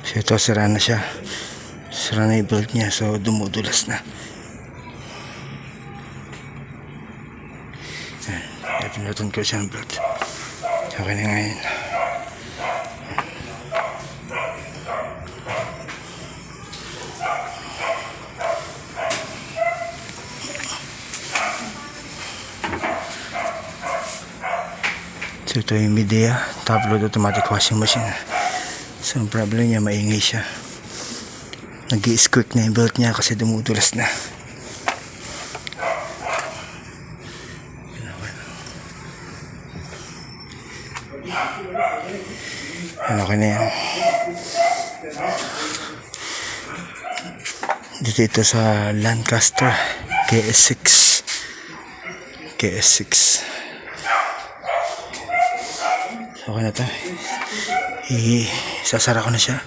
So ito, sira na siya. Sira na yung bolt niya, so dumudulas na. Pinutan ko siya ng bolt. Okay na ngayon. So ito yung Midea top-load automatic washing machine. So ang problem niya, maingay siya. Nag-i-squirt na yung belt niya kasi dumudulas na. Okay na yan. Dito ito sa Lancaster KS6. Okay na to. Sasara ko na siya.